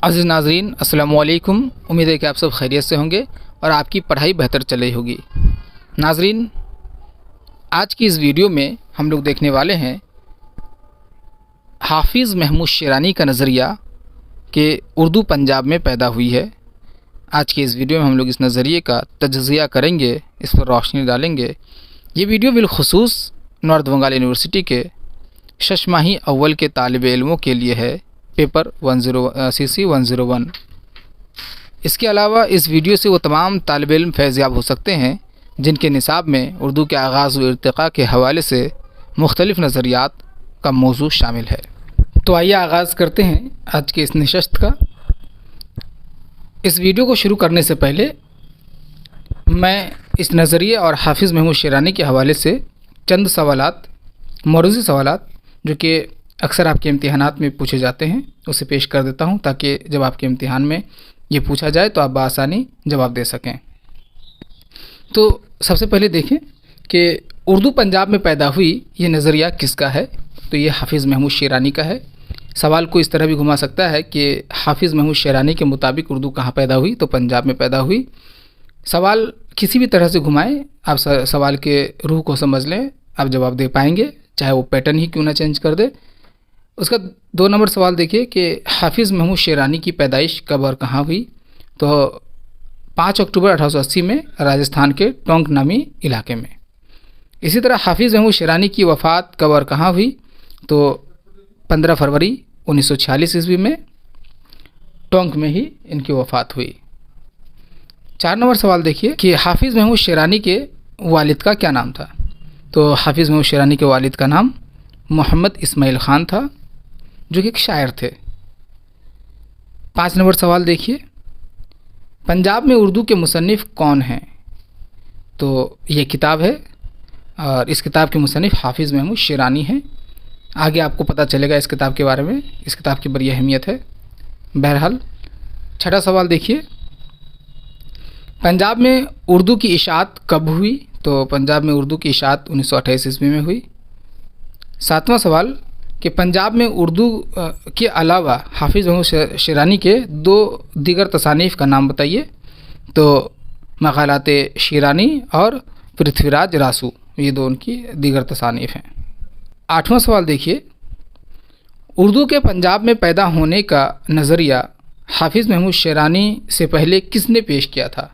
अज़ीज़ नाज़रीन, अस्सलामु अलैकुम। उम्मीद है कि आप सब खैरियत से होंगे और आपकी पढ़ाई बेहतर चल रही होगी। नाज़रीन, आज की इस वीडियो में हम लोग देखने वाले हैं हाफिज़ महमूद शेरानी का नज़रिया कि उर्दू पंजाब में पैदा हुई है। आज की इस वीडियो में हम लोग इस नज़रिए का तजज़िया करेंगे, इस पर रोशनी डालेंगे। ये वीडियो बिलखुसूस नॉर्थ बंगाल यूनिवर्सिटी के शशमाही अव्वल के तालिब इल्मों के लिए है, पेपर CC 101। इसके अलावा इस वीडियो से वो तमाम तालिब इल्म फैज़याब हो सकते हैं जिनके निसाब में उर्दू के आगाज़ व इर्तिक़ा के हवाले से मुख्तलिफ़ नज़रियात का मौजू शामिल है। तो आइए आगाज़ करते हैं आज के इस नशस्त का। इस वीडियो को शुरू करने से पहले मैं इस नज़रिए और हाफिज़ महमूद शेरानी के हवाले से चंद सवालात, मौरूज़ी सवालात जो कि अक्सर आपके इम्तिहानात में पूछे जाते हैं, उसे पेश कर देता हूं ताकि जब आपके इम्तिहान में ये पूछा जाए तो आप बआसानी जवाब दे सकें। तो सबसे पहले देखें कि उर्दू पंजाब में पैदा हुई ये नज़रिया किसका है। तो ये हाफिज़ महमूद शेरानी का है। सवाल को इस तरह भी घुमा सकता है कि हाफिज़ महमूद शेरानी के मुताबिक उर्दू कहाँ पैदा हुई, तो पंजाब में पैदा हुई। सवाल किसी भी तरह से घुमाएं, आप सवाल के रूह को समझ लें, आप जवाब दे पाएंगे, चाहे वो पैटर्न ही क्यों ना चेंज कर दे। उसका 2 नंबर सवाल देखिए कि हाफिज़ महमूद शेरानी की पैदाइश कब और कहाँ हुई। तो 5 अक्टूबर 1880 में राजस्थान के टोंक नामी इलाके में। इसी तरह हाफिज़ महमूद शेरानी की वफ़ात कब और कहाँ हुई, तो 15 फरवरी 1946 ईस्वी में टोंक में ही इनकी वफ़ात हुई। 4 नंबर सवाल देखिए कि हाफिज़ महमूद शेरानी के वालिद का क्या नाम था। तो हाफिज़ महमूद शेरानी के वालिद का नाम मोहम्मद इस्माइल ख़ान था, जो कि एक शायर थे। 5 नंबर सवाल देखिए, पंजाब में उर्दू के मुसन्निफ़ कौन हैं। तो ये किताब है और इस किताब के मुसन्निफ़ हाफिज़ महमूद शेरानी हैं। आगे आपको पता चलेगा इस किताब के बारे में, इस किताब की बड़ी अहमियत है। बहरहाल 6ठा सवाल देखिए, पंजाब में उर्दू की इशाअत कब हुई। तो पंजाब में उर्दू की इशाअत 1928 ईस्वी में हुई। 7वां सवाल कि पंजाब में उर्दू के अलावा हाफिज़ महमूद शेरानी के 2 दीगर तसानीफ़ का नाम बताइए। तो मक़ालात शेरानी और पृथ्वीराज रासू, ये 2 उनकी दीगर तसानीफ़ हैं। 8वां सवाल देखिए, उर्दू के पंजाब में पैदा होने का नज़रिया हाफिज़ महमूद शेरानी से पहले किसने पेश किया था।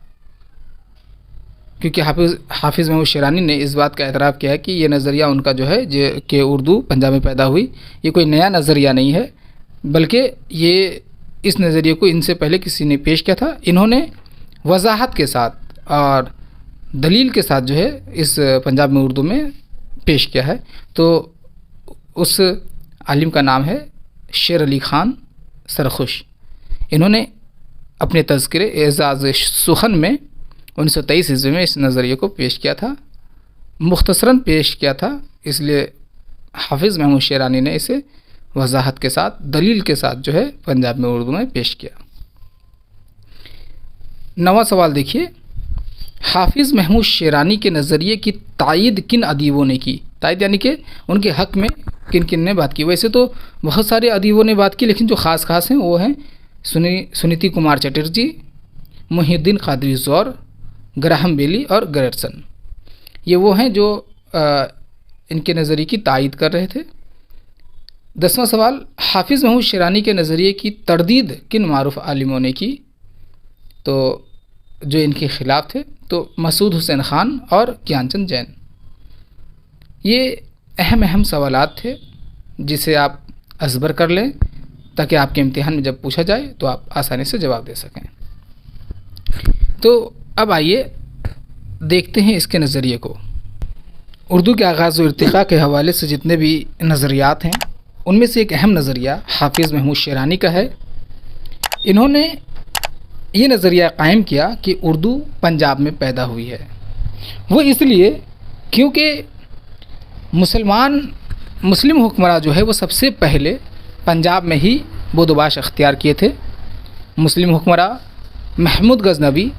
क्योंकि हाफिज़ महमूद शेरानी ने इस बात का एतराफ़ किया है कि ये नज़रिया उनका जो है कि उर्दू पंजाब में पैदा हुई, ये कोई नया नज़रिया नहीं है, बल्कि ये इस नज़रिए को इनसे पहले किसी ने पेश किया था। इन्होंने वजाहत के साथ और दलील के साथ जो है इस पंजाब में उर्दू में पेश किया है। तो उस आलिम का नाम है शेर अली ख़ान सरखुश। इन्होंने अपने तज़किरे एज़ाज़ सुखन में 1923 ईस्वी में इस नज़रिए को पेश किया था, मुख्तसरन पेश किया था, इसलिए हाफिज़ महमूद शेरानी ने इसे वजाहत के साथ, दलील के साथ जो है पंजाब में उर्दू में पेश किया। 9वां सवाल देखिए, हाफिज़ महमूद शेरानी के नज़रिए की तायीद किन अदीबों ने की। तायीद यानी कि उनके हक़ में किन किन ने बात की। वैसे तो बहुत सारे अदीबों ने बात की, लेकिन जो ख़ास हैं वो हैं सुनीति कुमार चटर्जी, मुहिउद्दीन क़ादरी ज़ौर, ग्राहम बेली और ग्रेटसन। ये वो हैं जो इनके नज़रिए की तायीद कर रहे थे। 10वां सवाल, हाफिज़ महमूद शेरानी के नज़रिए की तरदीद किन मारूफ आलिमों ने की। तो जो इनके ख़िलाफ़ थे तो मसूद हुसैन ख़ान और ज्ञानचंद जैन। ये अहम सवालात थे जिसे आप अज़बर कर लें ताकि आपके इम्तिहान में जब पूछा जाए तो आप आसानी से जवाब दे सकें। तो अब आइए देखते हैं इसके नज़रिए को। उर्दू के आगाज़ व इर्तिक़ा के हवाले से जितने भी नज़रियात हैं उनमें से एक अहम नज़रिया हाफिज़ महमूद शेरानी का है। इन्होंने ये नज़रिया कायम किया कि उर्दू पंजाब में पैदा हुई है। वो इसलिए क्योंकि मुस्लिम हुक्मरां जो है वो सबसे पहले पंजाब में ही बोदोबाश अख्तियार किए थे। मुस्लिम हुक्मरां महमूद गज़नवी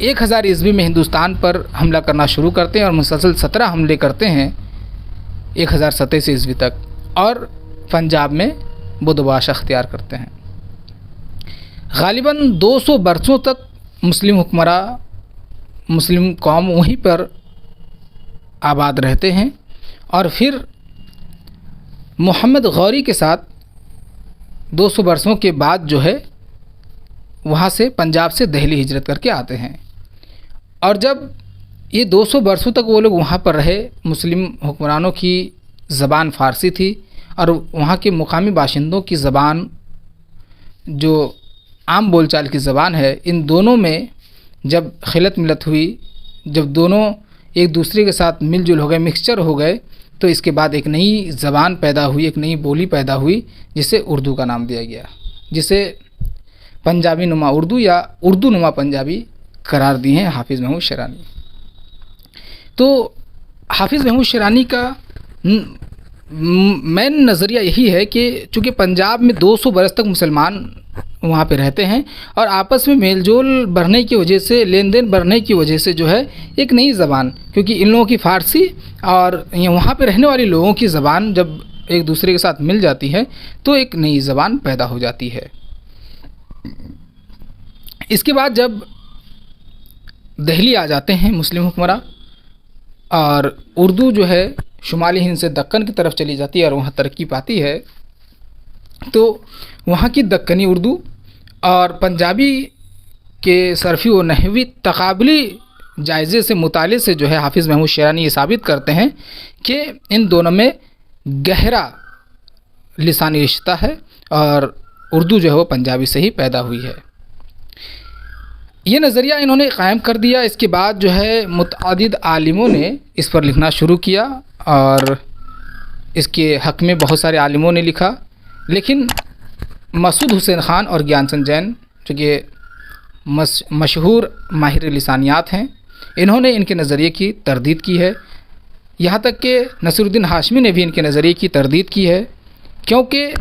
1000 ईस्वी में हिंदुस्तान पर हमला करना शुरू करते हैं और मुसलसल 17 हमले करते हैं 1027 ईस्वी तक, और पंजाब में बोदोबाश अख्तियार करते हैं। غالباً 200 برسوں تک مسلم حکمراں مسلم قوم وہیں پر آباد رہتے ہیں، اور پھر محمد غوری کے ساتھ 200 برسوں کے بعد جو ہے وہاں سے پنجاب سے دہلی ہجرت کر کے آتے ہیں، اور جب یہ 200 برسوں تک وہ لوگ وہاں پر رہے، مسلم حکمرانوں کی زبان فارسی تھی اور وہاں کے مقامی باشندوں کی زبان جو عام بول چال کی زبان ہے، ان دونوں میں جب خلط ملت ہوئی، جب دونوں ایک دوسرے کے ساتھ مل جل ہو گئے، مکسچر ہو گئے، تو اس کے بعد ایک نئی زبان پیدا ہوئی، ایک نئی بولی پیدا ہوئی جسے اردو کا نام دیا گیا، جسے پنجابی نما اردو یا اردو نما پنجابی قرار دی ہیں حافظ محمود شیرانی۔ تو حافظ محمود شیرانی کا مین نظریہ یہی ہے کہ چونکہ پنجاب میں 200 برس تک مسلمان وہاں پہ رہتے ہیں، اور آپس میں میل جول بڑھنے کی وجہ سے، لین دین بڑھنے کی وجہ سے جو ہے ایک نئی زبان، کیونکہ ان لوگوں کی فارسی اور وہاں پہ رہنے والے لوگوں کی زبان جب ایک دوسرے کے ساتھ مل جاتی ہے تو ایک نئی زبان پیدا ہو جاتی ہے۔ اس کے بعد جب دہلی آ جاتے ہیں مسلم حکمراں، اور اردو جو ہے شمالی ہند سے دکن کی طرف چلی جاتی ہے اور وہاں ترقی پاتی ہے، تو وہاں کی دکنی اردو اور پنجابی کے صرفی و نحوی تقابلی جائزے سے مطالعے سے جو ہے حافظ محمود شیرانی یہ ثابت کرتے ہیں کہ ان دونوں میں گہرا لسانی رشتہ ہے، اور اردو جو ہے وہ پنجابی سے ہی پیدا ہوئی ہے۔ یہ نظریہ انہوں نے قائم کر دیا۔ اس کے بعد جو ہے متعدد عالموں نے اس پر لکھنا شروع کیا، اور اس کے حق میں بہت سارے عالموں نے لکھا، لیکن مسعود حسین خان اور گیان چند جین جو کہ مشہور ماہر لسانیات ہیں، انہوں نے ان کے نظریے کی تردید کی ہے، یہاں تک کہ نصیر الدین ہاشمی نے بھی ان کے نظریے کی تردید کی ہے، کیونکہ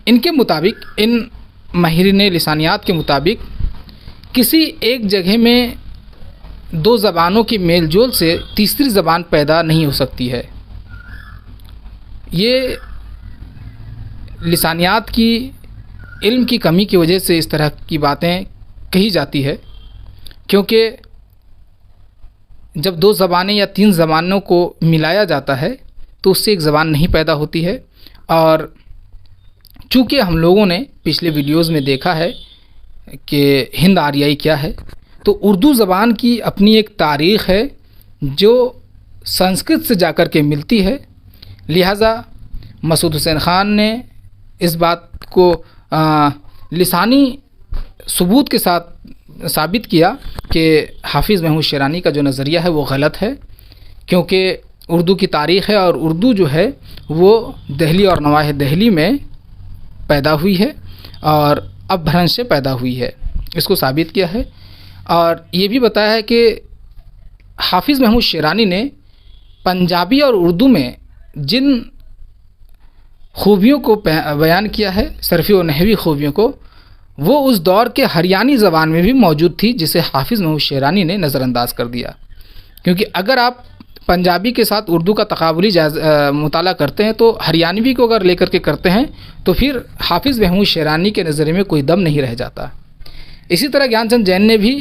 ان کے مطابق، ان ماہرین لسانیات کے مطابق، کسی ایک جگہ میں دو زبانوں کے میل جول سے تیسری زبان پیدا نہیں ہو سکتی ہے۔ یہ لسانیات کی علم کی کمی کی وجہ سے اس طرح کی باتیں کہی جاتی ہے، کیونکہ جب دو زبانیں یا تین زبانوں کو ملایا جاتا ہے تو اس سے ایک زبان نہیں پیدا ہوتی ہے، اور چونکہ ہم لوگوں نے پچھلے ویڈیوز میں دیکھا ہے کہ ہند آریائی کیا ہے، تو اردو زبان کی اپنی ایک تاریخ ہے جو سنسکرت سے جا کر کے ملتی ہے، لہٰذا مسعود حسین خان نے اس بات کو لسانی ثبوت کے ساتھ ثابت کیا کہ حافظ محمود شیرانی کا جو نظریہ ہے وہ غلط ہے، کیونکہ اردو کی تاریخ ہے، اور اردو جو ہے وہ دہلی اور نواح دہلی میں پیدا ہوئی ہے اور اب بھرنش سے پیدا ہوئی ہے، اس کو ثابت کیا ہے۔ اور یہ بھی بتایا ہے کہ حافظ محمود شیرانی نے پنجابی اور اردو میں جن خوبیوں کو بیان کیا ہے، صرفی و نحوی خوبیوں کو، وہ اس دور کے ہریانی زبان میں بھی موجود تھی، جسے حافظ محمود شیرانی نے نظر انداز کر دیا، کیونکہ اگر آپ پنجابی کے ساتھ اردو کا تقابلی مطالعہ کرتے ہیں تو ہریانوی کو اگر لے کر کے کرتے ہیں تو پھر حافظ محمود شیرانی کے نظریے میں کوئی دم نہیں رہ جاتا۔ اسی طرح گیان چند جین نے بھی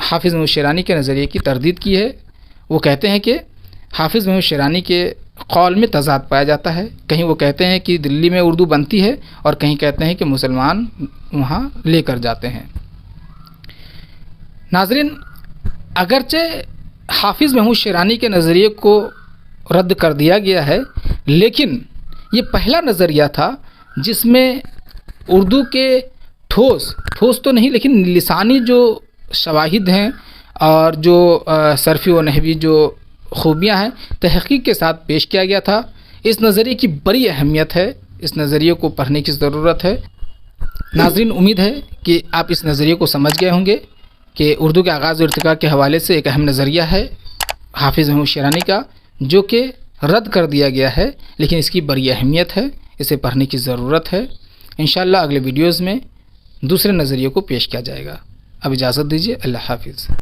حافظ محمود شیرانی کے نظریے کی تردید کی ہے۔ وہ کہتے ہیں کہ حافظ محمود شیرانی کے قول میں تضاد پایا جاتا ہے، کہیں وہ کہتے ہیں کہ دلی میں اردو بنتی ہے اور کہیں کہتے ہیں کہ مسلمان وہاں لے کر جاتے ہیں۔ ناظرین، اگرچہ حافظ محمود شیرانی کے نظریے کو رد کر دیا گیا ہے، لیکن یہ پہلا نظریہ تھا جس میں اردو کے ٹھوس تو نہیں لیکن لسانی جو شواہد ہیں اور جو صرفی و نحوی جو خوبیاں ہیں تحقیق کے ساتھ پیش کیا گیا تھا۔ اس نظریے کی بڑی اہمیت ہے، اس نظریے کو پڑھنے کی ضرورت ہے۔ ناظرین، امید ہے کہ آپ اس نظریے کو سمجھ گئے ہوں گے کہ اردو کے آغاز و ارتقاء کے حوالے سے ایک اہم نظریہ ہے حافظ محمود شیرانی کا، جو کہ رد کر دیا گیا ہے، لیکن اس کی بڑی اہمیت ہے، اسے پڑھنے کی ضرورت ہے۔ انشاءاللہ اگلے ویڈیوز میں دوسرے نظریے کو پیش کیا جائے گا۔ اب اجازت دیجیے، اللہ حافظ۔